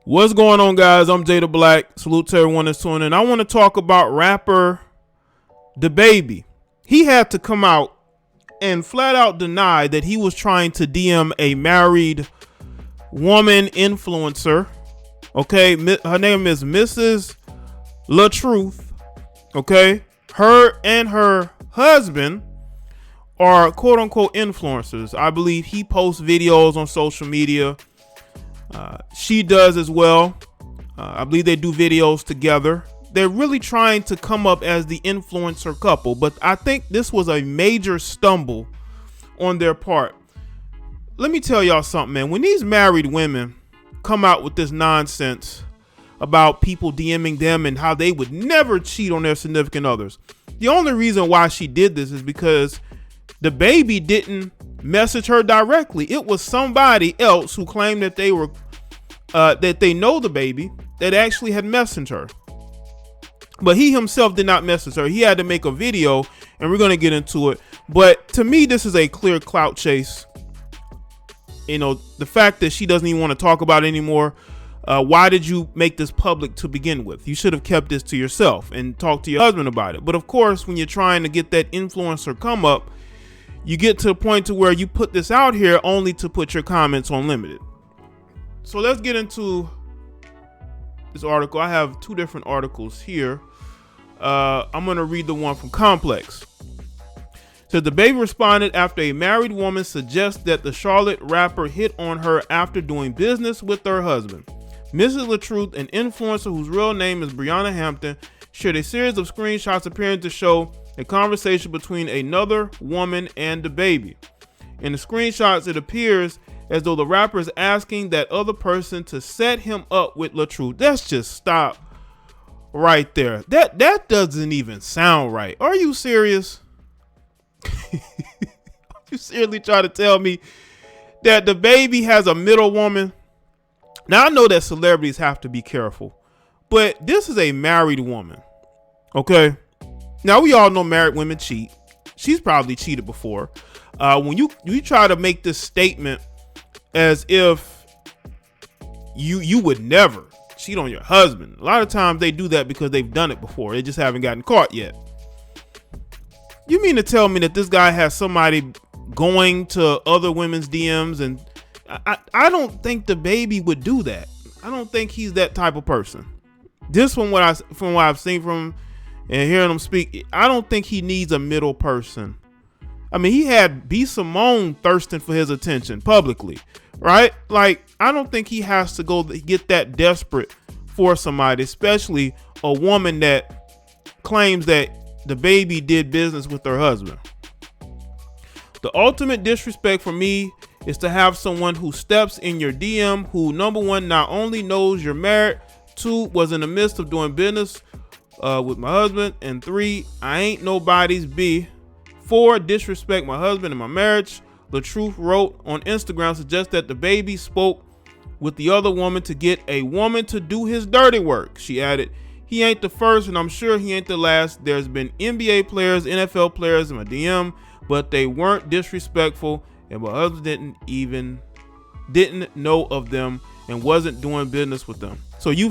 What's going on, guys? I'm Jay the Black. Salute to everyone that's tuning in. I want to talk about rapper Dababy. He had to come out and flat out deny that he was trying to DM a married woman influencer. Okay, her name is Mrs. La Truth. Okay, her and her husband are quote unquote influencers. I believe he posts videos on social media. She does as well. I believe they do videos together. They're really trying to come up as the influencer couple, but I think this was a major stumble on their part. Let me tell y'all something, man. When these married women come out with this nonsense about people DMing them and how they would never cheat on their significant others, the only reason why she did this is because Dababy didn't message her directly. It was somebody else who claimed that they were that they know Dababy that actually had messaged her, but he himself did not message her. He had to make a video, and we're going to get into it. But to me, this is a clear clout chase. You know, the fact that she doesn't even want to talk about it anymore. Why did you make this public to begin with? You should have kept this to yourself and talked to your husband about it. But of course, when you're trying to get that influencer come up, you get to the point to where you put this out here only to put your comments on limited. So let's get into this article. I have two different articles here. I'm going to read the one from Complex. So Dababy responded after a married woman suggests that the Charlotte rapper hit on her after doing business with her husband. Mrs. LaTruth, an influencer whose real name is Brianna Hampton, shared a series of screenshots appearing to show a conversation between another woman and Dababy. In the screenshots, it appears as though the rapper is asking that other person to set him up with LaTruth. Let's just stop right there. That doesn't even sound right. Are you serious? You seriously try to tell me that Dababy has a middle woman? Now, I know that celebrities have to be careful, but this is a married woman. Okay. Now, we all know married women cheat. She's probably cheated before. When you try to make this statement as if you would never cheat on your husband, a lot of times they do that because they've done it before. They just haven't gotten caught yet. You mean to tell me that this guy has somebody going to other women's DMs? And I don't think Dababy would do that. I don't think he's that type of person. This from what I've seen from him and hearing him speak, I don't think he needs a middle person. I mean, he had B. Simone thirsting for his attention publicly, right? Like, I don't think he has to go get that desperate for somebody, especially a woman that claims that Dababy did business with her husband. The ultimate disrespect for me is to have someone who steps in your DM who, number one, not only knows you're married, two, was in the midst of doing business with my husband, and three, I ain't nobody's B. 4, disrespect my husband and my marriage. The Truth wrote on Instagram suggests that Dababy spoke with the other woman to get a woman to do his dirty work. She added, he ain't the first and I'm sure he ain't the last. There's been NBA players, NFL players in my DM, but they weren't disrespectful and my husband didn't know of them and wasn't doing business with them. So you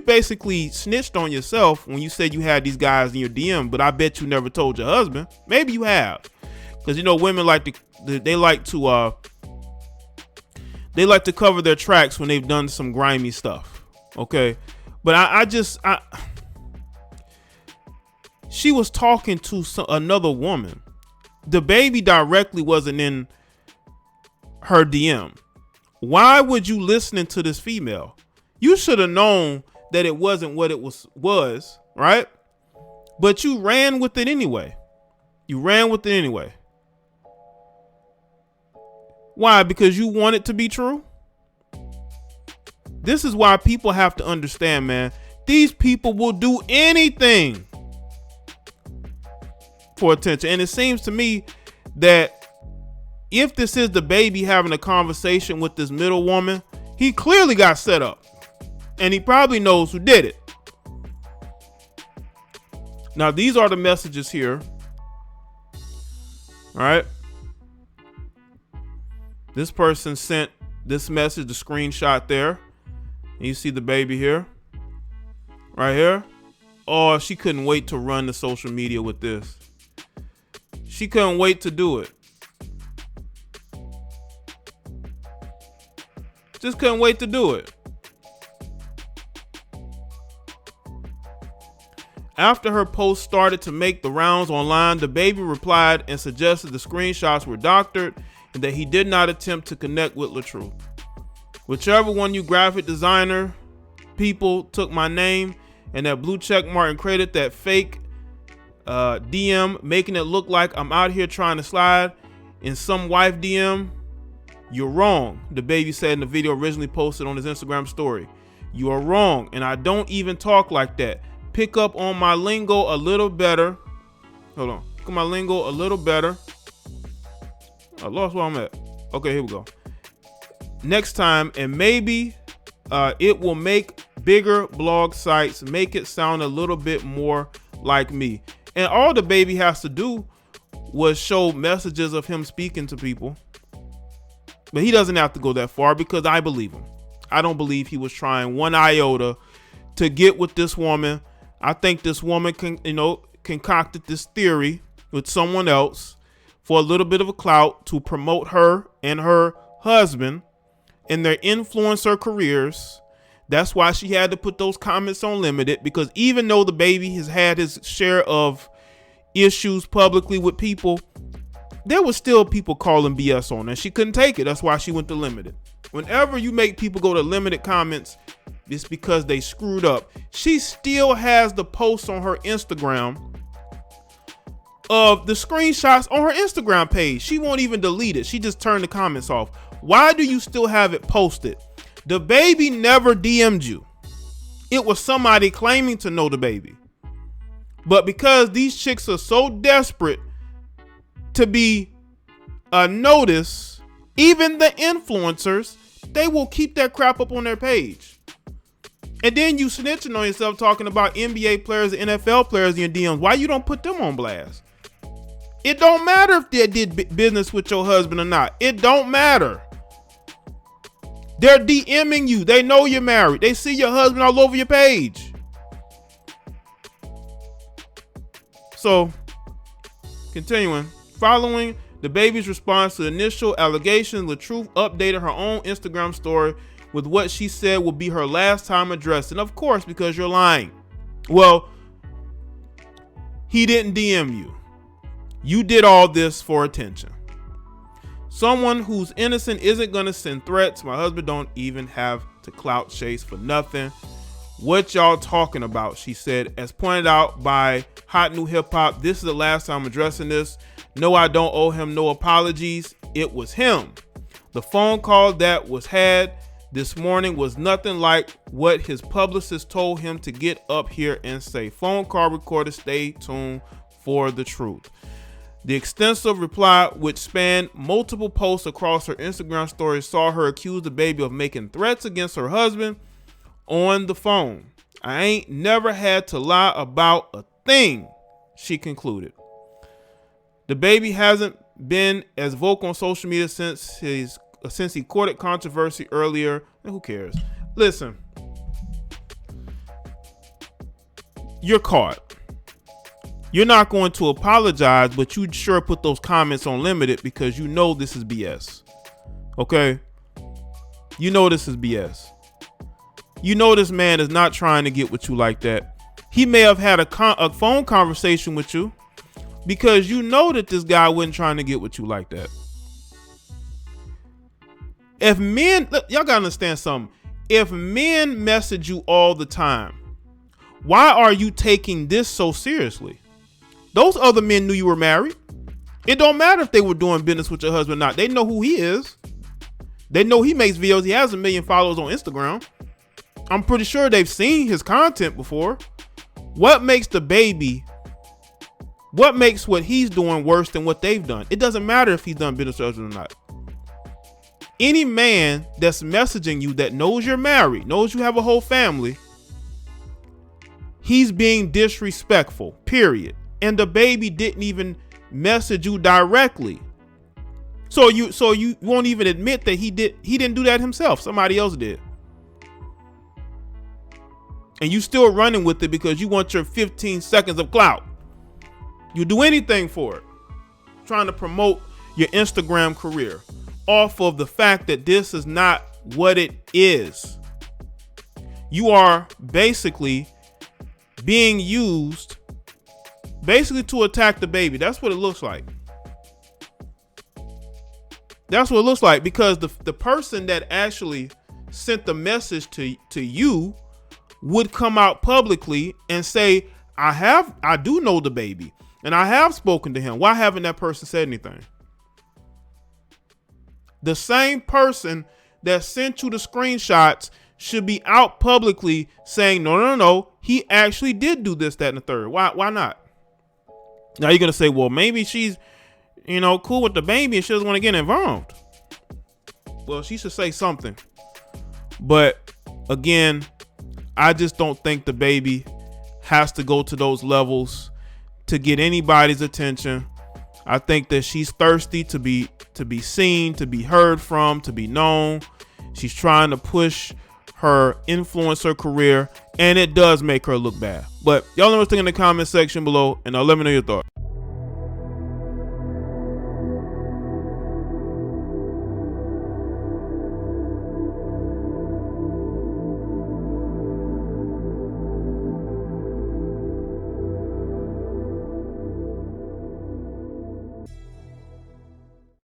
basically snitched on yourself when you said you had these guys in your DM, but I bet you never told your husband. Maybe you have, because you know women like to cover their tracks when they've done some grimy stuff. Okay, but she was talking to another woman. Dababy directly wasn't in her DM. Why would you listening to this female? You should have known that it wasn't what it was, right? But you ran with it anyway. Why? Because you want it to be true? This is why people have to understand, man. These people will do anything for attention. And it seems to me that if this is Dababy having a conversation with this middle woman, he clearly got set up. And he probably knows who did it. Now, these are the messages here. All right. This person sent this message, the screenshot there. And you see the baby here, right here. Oh, she couldn't wait to run the social media with this. She couldn't wait to do it. Just couldn't wait to do it. After her post started to make the rounds online, Dababy replied and suggested the screenshots were doctored and that he did not attempt to connect with LaTruth. Whichever one you graphic designer people took my name and that blue check mark and created that fake DM making it look like I'm out here trying to slide in some wife DM, you're wrong, Dababy said in the video originally posted on his Instagram story. You are wrong, and I don't even talk like that. Pick up on my lingo a little better. Hold on. Look at my lingo a little better. I lost where I'm at. Okay, here we go. Next time, and maybe it will make bigger blog sites, make it sound a little bit more like me. And all Dababy has to do was show messages of him speaking to people. But he doesn't have to go that far because I believe him. I don't believe he was trying one iota to get with this woman. I think this woman concocted this theory with someone else for a little bit of a clout to promote her and her husband and their influencer careers. That's why she had to put those comments on limited, because even though Dababy has had his share of issues publicly with people, there was still people calling BS on her. She couldn't take it. That's why she went to limited. Whenever you make people go to limited comments, it's because they screwed up. She still has the posts on her Instagram of the screenshots on her Instagram page. She won't even delete it. She just turned the comments off. Why do you still have it posted? Dababy never DM'd you. It was somebody claiming to know Dababy. But because these chicks are so desperate to be noticed, even the influencers, they will keep that crap up on their page. And then you snitching on yourself talking about NBA players and NFL players in your DMs. Why you don't put them on blast? It don't matter if they did business with your husband or not. It don't matter. They're DMing you. They know you're married. They see your husband all over your page. So, continuing. Following Dababy's response to the initial allegations, LaTruth updated her own Instagram story with what she said will be her last time addressing. Of course, because you're lying. Well, he didn't DM you. You did all this for attention. Someone who's innocent isn't going to send threats. My husband don't even have to clout chase for nothing. What y'all talking about? She said, as pointed out by Hot New Hip Hop. This is the last time I'm addressing this. No, I don't owe him no apologies. It was him. The phone call that was had this morning was nothing like what his publicist told him to get up here and say. Phone call recorded. Stay tuned for the truth. The extensive reply, which spanned multiple posts across her Instagram story, saw her accuse Dababy of making threats against her husband on the phone. I ain't never had to lie about a thing, she concluded. Dababy hasn't been as vocal on social media since he courted controversy earlier. And who cares? Listen, you're caught. You're not going to apologize, but you sure put those comments on limited because you know this is BS. Okay? You know this is BS. You know this man is not trying to get with you like that. He may have had a phone conversation with you because you know that this guy wasn't trying to get with you like that. If men, look, y'all gotta understand something. If men message you all the time, why are you taking this so seriously? Those other men knew you were married. It don't matter if they were doing business with your husband or not. They know who he is. They know he makes videos. He has 1 million followers on Instagram. I'm pretty sure they've seen his content before. What makes what he's doing worse than what they've done? It doesn't matter if he's done business with or not. Any man that's messaging you that knows you're married, knows you have a whole family, he's being disrespectful, period. And Dababy didn't even message you directly. So you won't even admit that he didn't do that himself. Somebody else did. and you still running with it because you want your 15 seconds of clout. You do anything for it, trying to promote your Instagram career off of the fact that this is not what it is. You are basically being used to attack the baby. That's what it looks like. That's what it looks like, because the person that actually sent the message to you would come out publicly and say, I do know the baby and I have spoken to him. Why haven't that person said anything? The same person that sent you the screenshots should be out publicly saying, no, he actually did do this, that, and the third. Why not? Now you're gonna say, well, maybe she's, cool with the baby and she doesn't want to get involved. Well, she should say something. But again, I just don't think the baby has to go to those levels to get anybody's attention. I think that she's thirsty to be seen, to be heard from, to be known. She's trying to push her influencer career, and it does make her look bad. But y'all know what to think in the comment section below, and let me know your thoughts.